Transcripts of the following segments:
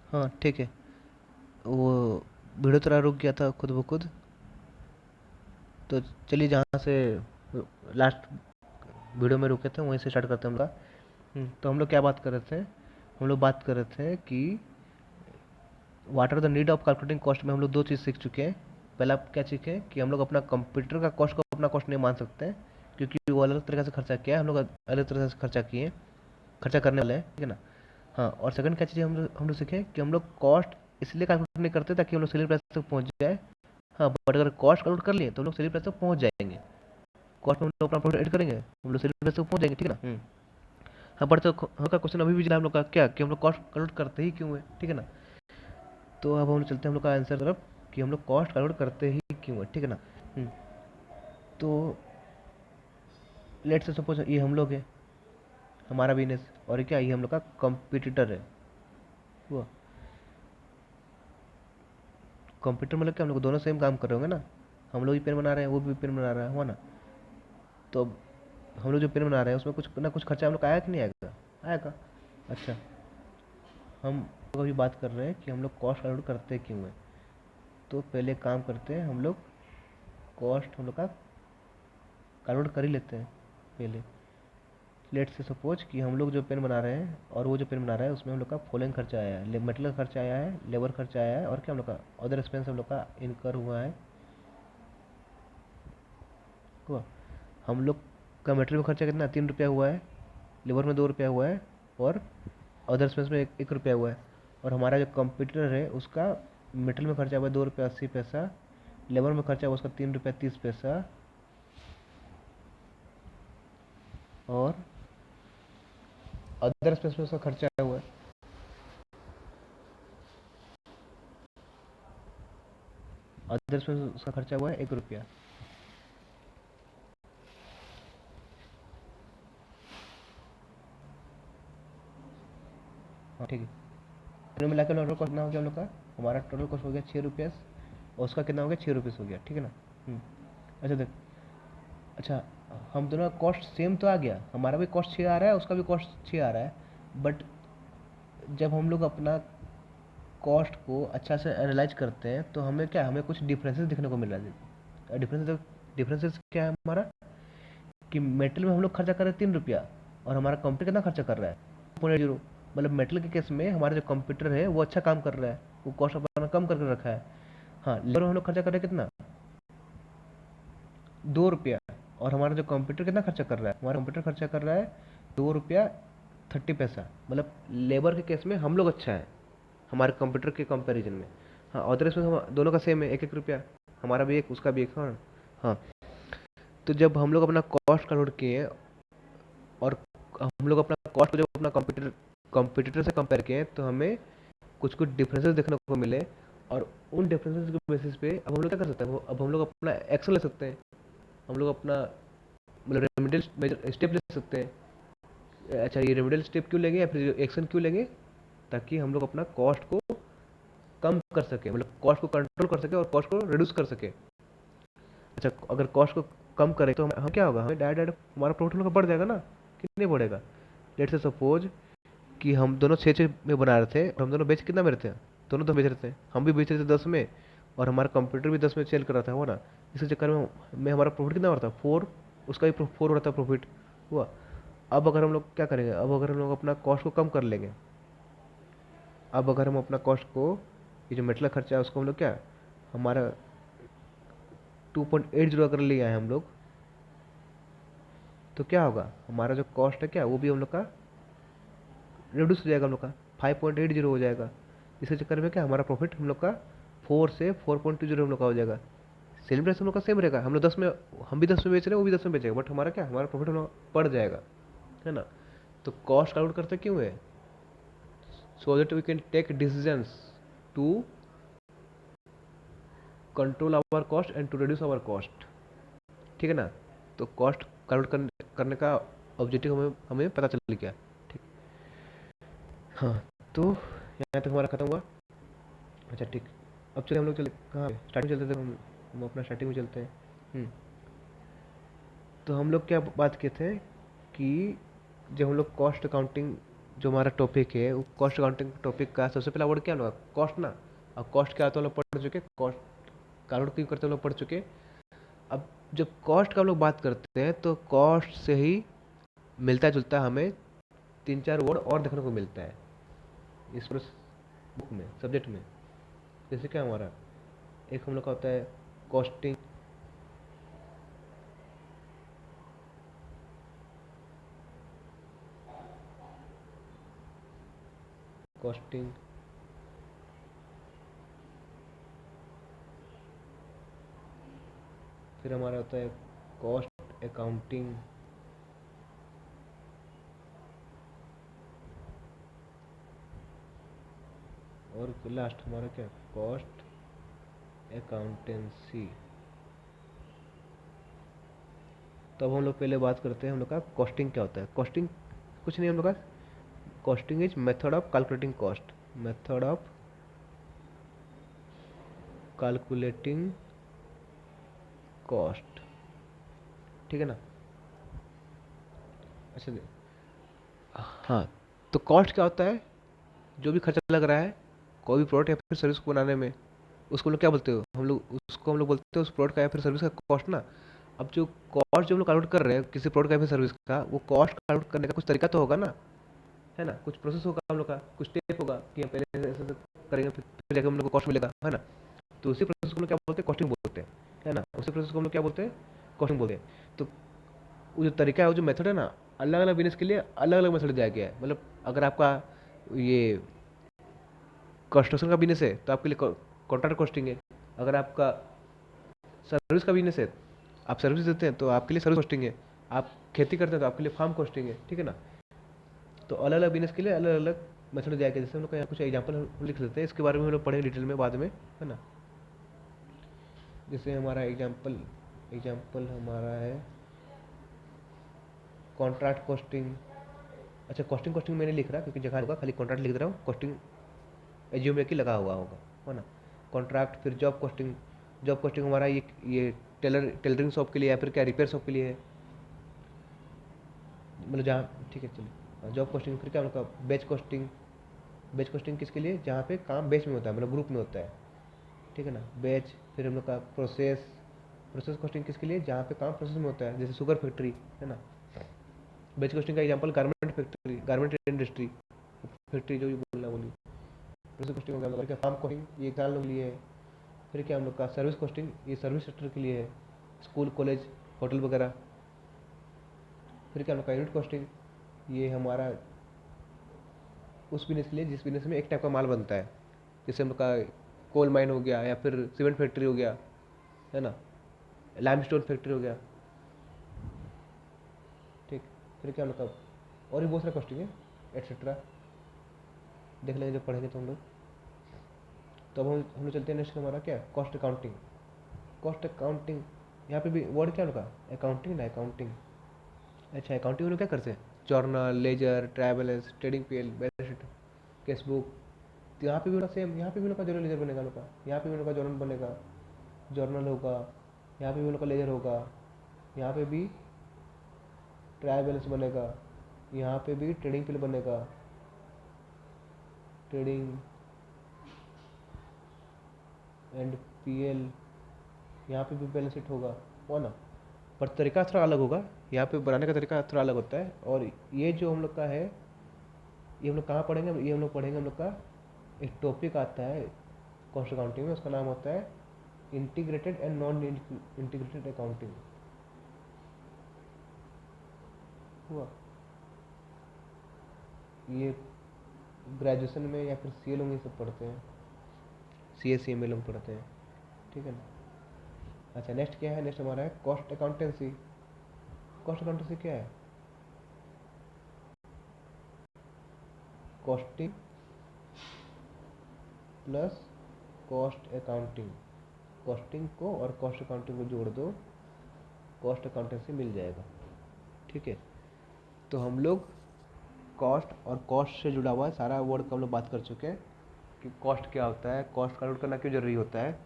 हाँ ठीक है। वो वीडियो थोड़ा रुक गया था खुद ब खुद। तो चलिए जहाँ से लास्ट वीडियो में रुके थे वहीं से स्टार्ट करते हैं हम लोग। तो हम लोग क्या बात कर रहे थे? हम लोग बात कर रहे थे कि what are the need of calculating cost में हम लोग दो चीज़ सीख चुके हैं। पहला आप क्या सीखे हैं कि हम लोग अपना कंप्यूटर का कॉस्ट को अपना कॉस्ट नहीं मान सकते हैं, क्योंकि वो अलग तरीके से खर्चा किया है, हम लोग अलग तरह से खर्चा किए हैं, खर्चा करने वाले हैं, ठीक है ना। हाँ, और सेकंड क्या चीज़ हम लोग सीखे कि हम लोग कॉस्ट इसलिए कैलकुलेट नहीं करते ताकि हम लोग सेलिंग प्राइस तक पहुँच जाए। हाँ, बट अगर कॉस्ट कैलकुलेट कर लिए तो हम लोग सेलिंग प्राइस तक पहुँच जाएंगे। कॉस्ट में हम लोग अपना प्रॉफिट ऐड करेंगे, हम लोग सेलिंग प्राइस तक पहुँच जाएंगे, ठीक है ना। हाँ, बट तो हम का क्वेश्चन अभी भी हम लोग का क्या कि हम लोग कॉस्ट कैलकुलेट करते ही क्यों है, ठीक है ना। तो अब हम लोग चलते हैं हम लोग का आंसर तरफ कि हम लोग कॉस्ट कैलकुलेट करते ही क्यों है, ठीक है ना। हम्म, तो लेट्स से सपोज ये हम लोग है, हमारा बिजनेस, और क्या ये हम लोग का कंपटीटर है। हुआ कंप्यूटर मतलब क्या, हम लोग दोनों सेम काम कर रहे होंगे ना। हम लोग भी पेन बना रहे हैं, वो भी पेन बना रहा है, हुआ ना। तो अब हम लोग जो पेन बना रहे हैं उसमें कुछ ना कुछ खर्चा हम लोग का आया कि नहीं आएगा? आएगा। अच्छा, हम लोग अभी बात कर रहे हैं कि हम लोग कॉस्ट कैलकुलेट करते क्यों हैं। तो पहले काम करते हैं हम लोग, कॉस्ट हम लोग का कैलकुलेट कर ही लेते हैं पहले। लेट से सपोज कि हम लोग जो पेन बना रहे हैं और वो जो पेन बना रहा है उसमें हम लोग का फॉलोइंग खर्चा आया है, मटेरियल खर्चा आया है, लेबर खर्चा आया है, और क्या हम लोग का अदर एक्सपेंस हम लोग का इनकर हुआ है। हुआ हम लोग का मटेरियल में खर्चा कितना, 3 रुपया हुआ है, लेबर में 2 रुपया हुआ है, और अदर एक्सपेंस में 1 रुपया हुआ है। और हमारा जो कंप्यूटर है उसका मटेरियल में खर्चा हुआ है 2 रुपया 80 पैसा, लेबर में खर्चा हुआ उसका 3 रुपया 30 पैसा, और अदर एक्सपेंस में उसका खर्चा हुआ है, अदर एक्सपेंस में उसका खर्चा हुआ है 1 रुपया। हाँ ठीक है। तीनों मिला के टोटल कॉस्ट कितना हो गया हम लोग का? हमारा टोटल कॉस्ट हो गया 6 रुपये, और उसका कितना हो गया, 6 रुपये हो गया, ठीक है ना। अच्छा देख, अच्छा, हम दोनों का कॉस्ट सेम तो आ गया, हमारा भी कॉस्ट 6 आ रहा है, उसका भी कॉस्ट 6 आ रहा है, बट जब हम लोग अपना कॉस्ट को अच्छा से एनालाइज करते हैं तो हमें क्या, हमें कुछ डिफरेंसेस दिखने को मिल रहा है। डिफरेंसेस क्या है हमारा, कि मेटल में हम लोग खर्चा कर रहे हैं 3 रुपया, और हमारा कंप्यूटर कितना खर्चा कर रहा है, 0.0। मतलब मेटल के केस में हमारा जो कंप्यूटर है वो अच्छा काम कर रहा है, वो कॉस्ट अपना कम करके रखा है। हाँ, लेबर में हम लोग खर्चा कर रहे हैं कितना, 2 रुपया, और हमारा जो कंप्यूटर कितना खर्चा कर रहा है, हमारा कंप्यूटर खर्चा कर रहा है 2 रुपया 30 पैसा। मतलब लेबर के केस में हम लोग अच्छा है हमारे कंप्यूटर के कंपैरिजन में। हाँ, अदर इसमें हम दोनों का सेम है, 1 1 रुपया, हमारा भी एक उसका भी एक। हाँ हाँ। तो जब हम लोग अपना कॉस्ट कैलकुलेट किए, और हम लोग अपना कॉस्ट को जब अपना कंप्यूटर से कंपेयर किए, तो हमें कुछ कुछ डिफरेंसेस देखने को मिले। और उन डिफरेंसेस के बेसिस पे अब हम लोग क्या कर सकते हैं, अब हम लोग अपना एक्शन ले सकते हैं, हम लोग अपना मतलब रेमेडियल स्टेप ले सकते हैं। अच्छा, ये रेमेडियल स्टेप क्यों लेंगे या फिर एक्शन क्यों लेंगे, ताकि हम लोग अपना कॉस्ट को कम कर सके, मतलब कॉस्ट को कंट्रोल कर सके और कॉस्ट को रिड्यूस कर सके। अच्छा, अगर कॉस्ट को कम करें तो हम क्या होगा, हमें डायरेक्ट डायरेक्ट हमारा प्रॉफिट बढ़ जाएगा ना, कि नहीं बढ़ेगा। लेट से सपोज कि हम दोनों 6 6 में बना रहे थे, और हम दोनों बेच कितना में रहे थे, दोनों तो बेच रहे थे, हम भी बेच रहे थे 10 में, और हमारा कंप्यूटर भी 10 में सेल कर रहा था, हुआ ना। इसी चक्कर में हमारा प्रॉफिट कितना हो रहा था, 4, उसका भी 4 हो रहा था प्रॉफिट, हुआ। अब अगर हम लोग क्या करेंगे, अब अगर हम लोग अपना कॉस्ट को कम कर लेंगे, अब अगर हम अपना कॉस्ट को, ये जो मेटल खर्चा है उसको हम लोग क्या, हमारा 2.80 अगर ले आए हम लोग, तो क्या होगा, हमारा जो कॉस्ट है क्या वो भी हम लोग का रिड्यूस हो जाएगा, हम लोग का 5.80 हो जाएगा। इसके चक्कर में क्या, हमारा प्रॉफिट हम लोग का 4 से 4.20 हम लोग का हो जाएगा। सेलिंग प्राइस हम लोग का सेम रहेगा, हम लोग 10 में, हम भी 10 में बेच रहे हैं, वो भी 10 में बेचेगा, बट हमारा क्या, हमारा प्रॉफिट हम लोग बढ़ जाएगा, है ना। तो कॉस्ट आउट करते क्यों है, so that we can take decisions to control our cost and to reduce our cost, ठीक है ना। तो कॉस्ट करने का ऑब्जेक्टिव हमें हमें पता चल गया, ठीक। हाँ, तो यहाँ तक हमारा खत्म हुआ। अच्छा ठीक, अब चलिए हम लोग चले कहाँ, स्टार्टिंग चलते थे हम अपना स्टार्टिंग में चलते हैं। तो हम लोग क्या बात किए थे कि जब हम लोग कॉस्ट अकाउंटिंग जो हमारा टॉपिक है वो कॉस्ट अकाउंटिंग टॉपिक का सबसे पहला वर्ड क्या होगा, कॉस्ट ना। और कॉस्ट क्या होता है हम लोग पढ़ चुके, कॉस्ट काउंट क्यों करते हैं हम लोग पढ़ चुके। अब जब कॉस्ट का हम लोग बात करते हैं तो कॉस्ट से ही मिलता जुलता हमें तीन चार वर्ड और देखने को मिलता है इस पूरे बुक में, सब्जेक्ट में। जैसे क्या हमारा एक हम लोग का होता है कॉस्टिंग, कॉस्टिंग, फिर हमारा होता है कॉस्ट अकाउंटिंग, और लास्ट हमारा क्या, कॉस्ट अकाउंटेंसी। तो अब हम लोग पहले बात करते हैं हम लोग का कॉस्टिंग क्या होता है। कॉस्टिंग कुछ नहीं हम लोग का, costing is method of calculating cost, method of calculating cost, ठीक है ना। अच्छा हाँ, तो कॉस्ट क्या होता है, जो भी खर्चा लग रहा है कोई भी प्रोडक्ट या फिर सर्विस को बनाने में, उसको हम लोग क्या बोलते हो, हम लोग उसको हम लोग बोलते हैं उस प्रोडक्ट का या फिर सर्विस का कॉस्ट ना। अब जो कॉस्ट जो हम लोग कैलकुलेट कर रहे हैं किसी प्रोडक्ट का या फिर सर्विस का, वो कॉस्ट कैलकुलेट करने का कुछ तरीका तो होगा ना, है ना, कुछ प्रोसेस होगा हम लोग का, कुछ स्टेप होगा कि हम पहले ऐसे ऐसे करेंगे फिर जाकर हम लोग को कॉस्ट मिलेगा, है ना। तो उसी प्रोसेस को हम लोग क्या बोलते हैं, कॉस्टिंग बोलते हैं, है ना। उसी प्रोसेस को हम लोग क्या बोलते हैं, कॉस्टिंग बोलते हैं। तो वो जो तरीका है, वो जो मेथड है ना, अलग अलग बिजनेस के लिए अलग अलग मेथड दिया गया है। मतलब अगर आपका ये कंस्ट्रक्शन का बिजनेस है तो आपके लिए कॉन्ट्रैक्ट कॉस्टिंग है। अगर आपका सर्विस का बिजनेस है, आप सर्विस देते हैं तो आपके लिए सर्विस कॉस्टिंग है। आप खेती करते हैं तो आपके लिए फार्म कॉस्टिंग है, ठीक है ना। तो अलग अलग बिजनेस के लिए अलग अलग मेथड दिया गया। जैसे हम लोग का यहाँ कुछ एग्जाम्पल लिख लेते हैं, इसके बारे में हम लोग पढ़ेंगे डिटेल में बाद में, है ना। जैसे हमारा एग्जाम्पल एग्जाम्पल हमारा है कॉन्ट्रैक्ट कॉस्टिंग। अच्छा, कॉस्टिंग कॉस्टिंग मैंने लिख रहा क्योंकि जगह होगा, खाली कॉन्ट्रैक्ट लिख रहा हूँ, कॉस्टिंग एज्यूम में कि लगा हुआ होगा, है ना। कॉन्ट्रैक्ट, फिर जॉब कॉस्टिंग। जॉब कॉस्टिंग हमारा ये टेलरिंग शॉप के लिए या फिर क्या रिपेयर शॉप के लिए है, मतलब जहाँ, ठीक है चलिए। जॉब कॉस्टिंग, फिर क्या उनका बैच कॉस्टिंग। बैच कॉस्टिंग किसके लिए, जहाँ पे काम बैच में होता है, मतलब ग्रुप में होता है, ठीक है ना, बैच। फिर हम लोग का प्रोसेस, प्रोसेस कॉस्टिंग किसके लिए, जहाँ पे काम प्रोसेस में होता है, जैसे शुगर फैक्ट्री, है ना। बैच कॉस्टिंग का example garment factory, garment industry, factory जो भी बोलना बोली। प्रोसेस कॉस्टिंग हो गया हम लोग का, फार्म कॉस्टिंग ये किसान लोग लिए है। फिर क्या हम लोग का सर्विस कॉस्टिंग, ये सर्विस सेक्टर के लिए है, स्कूल कॉलेज होटल वगैरह। फिर क्या हम लोग का यूनिट कॉस्टिंग, ये हमारा उस बिजनेस के लिए जिस बिजनेस में एक टाइप का माल बनता है, जैसे हम लोग का कोल माइन हो गया या फिर सीमेंट फैक्ट्री हो गया, है ना, लाइमस्टोन फैक्ट्री हो गया, ठीक। फिर क्या हम लोग का और भी बहुत सारा कॉस्टिंग है एटसेट्रा, देख लेंगे जब पढ़ेंगे तो हम लोग। तो अब हम लोग चलते हैं नेक्स्ट, हमारा क्या कॉस्ट अकाउंटिंग। कॉस्ट अकाउंटिंग, यहाँ पे भी वर्ड क्या होगा, अकाउंटिंग ना, अकाउंटिंग। अच्छा, अकाउंटिंग में लोग क्या करते हैं, journal, ledger, travellers, trading PL, balance sheet, cash book. तो यहाँ पे भी लोग सेम, यहाँ पे भी लोग का जर्नल लेजर बनेगा लोग का, यहाँ पे भी लोग का जर्नल बनेगा, जर्नल होगा, यहाँ पे भी लोग का लेजर होगा, यहाँ पे भी ट्रायल बैलेंस बनेगा, यहाँ पे भी ट्रेडिंग पीएल बनेगा, ट्रेडिंग एंड पीएल, यहाँ पे भी बैलेंस शीट होगा, हो ना। पर तरीका थोड़ा अलग होगा, यहाँ पे बनाने का तरीका थोड़ा अलग होता है। और ये जो हम लोग का है, ये हम लोग कहाँ पढ़ेंगे, ये हम लोग पढ़ेंगे, हम लोग का एक टॉपिक आता है कॉस्ट अकाउंटिंग में, उसका नाम होता है integrated and non integrated accounting. हुआ ये ग्रेजुएशन में या फिर सी ए लोग ये सब पढ़ते हैं, सी ए सी एम ए लोग पढ़ते हैं, ठीक है ना। अच्छा, नेक्स्ट क्या है, नेक्स्ट हमारा है कॉस्ट अकाउंटेंसी। कॉस्ट अकाउंटेंसी क्या है, costing plus cost accounting. Costing को और कॉस्ट अकाउंटिंग को जोड़ दो, कॉस्ट अकाउंटेंसी मिल जाएगा, ठीक है। तो हम लोग कॉस्ट और कॉस्ट से जुड़ा हुआ सारा वर्ड का हम लोग बात कर चुके हैं कि कॉस्ट क्या होता है, कॉस्ट कैलकुलेट करना क्यों जरूरी होता है,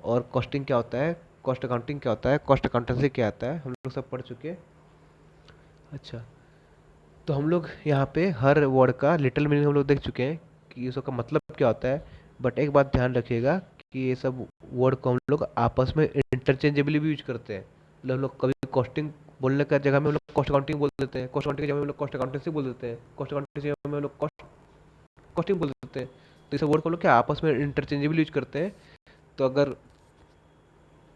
और कॉस्टिंग क्या होता है, कॉस्ट अकाउंटिंग क्या होता है, कॉस्ट अकाउंटेंसी क्या आता है, हम लोग सब पढ़ चुके हैं। अच्छा, तो हम लोग यहाँ पे हर वर्ड का लिटिल मीनिंग हम लोग देख चुके हैं कि इसका मतलब क्या होता है। बट एक बात ध्यान रखिएगा कि ये सब वर्ड को हम लोग आपस में इंटरचेंजेबली भी यूज करते हैं। मतलब हम लोग कभी कॉस्टिंग बोलने का जगह में हम लोग कॉस्ट अकाउंटिंग बोल देते हैं, कॉस्ट अकाउंटिंग की जगह में हम लोग कॉस्ट अकाउंटेंसी बोल देते हैं, कॉस्ट अकाउंटेंसी की जगह में हम लोग कॉस्टिंग बोल देते हैं। तो ये सब वर्ड को हम लोग क्या आपस में इंटरचेंजेबली यूज करते हैं। तो अगर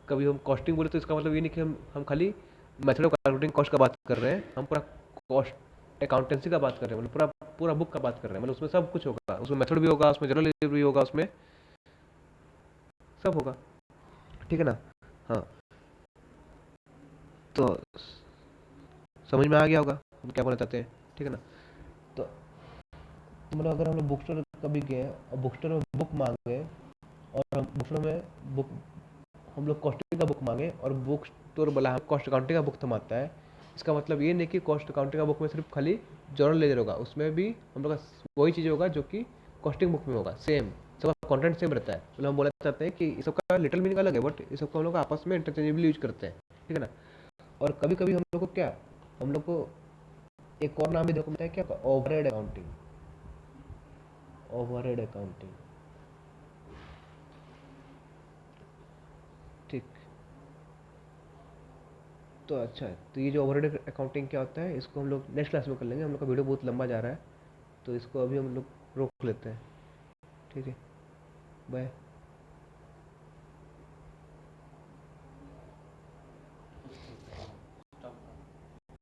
कभी हम कॉस्टिंग बोले तो इसका मतलब ये नहीं कि हम खाली मेथड ऑफ कैलकुलेटिंग कॉस्ट का बात कर रहे हैं, हम पूरा कॉस्ट अकाउंटेंसी का बात कर रहे हैं, मतलब पूरा पूरा बुक का बात कर रहे हैं। मतलब उसमें सब कुछ होगा, उसमें मेथड भी होगा, उसमें जनरल लेजर भी होगा, उसमें सब होगा। ठीक है ना। हाँ। तो समझ में आ गया होगा हम क्या बोलना चाहते हैं। ठीक है ना। तो मतलब अगर हम लोग बुक स्टोर कभी गए और बुक स्टोर में बुक मांगे और हम बुक स्टोर में बुक हम लोग कॉस्टिंग का बुक मांगे और बुक स्टोर वाला हम कॉस्ट अकाउंटिंग का बुक थमाता है, इसका मतलब ये नहीं कि कॉस्ट अकाउंटिंग का बुक में सिर्फ खाली जर्नल लेजर होगा, उसमें भी हम लोग का वही चीज़ होगा जो कि कॉस्टिंग बुक में होगा, सेम सबका कंटेंट सेम रहता है। मतलब हम बोलना चाहते हैं कि इस सबका लिटिल मीनिंग अलग है बट इस सबको हम लोग आपस में इंटरचेंजेबली यूज करते हैं। ठीक है ना। और कभी कभी हम लोग को क्या, हम लोग को एक और नाम भी देखो मिलता है, क्या, ओवरहेड अकाउंटिंग। Overhead accounting. ठीक। तो अच्छा है, तो ये जो ओवरहेड अकाउंटिंग क्या होता है इसको हम लोग नेक्स्ट क्लास में कर लेंगे, हम लोग का वीडियो बहुत लंबा जा रहा है। तो इसको अभी हम लोग रोक लेते हैं। ठीक है। बाय।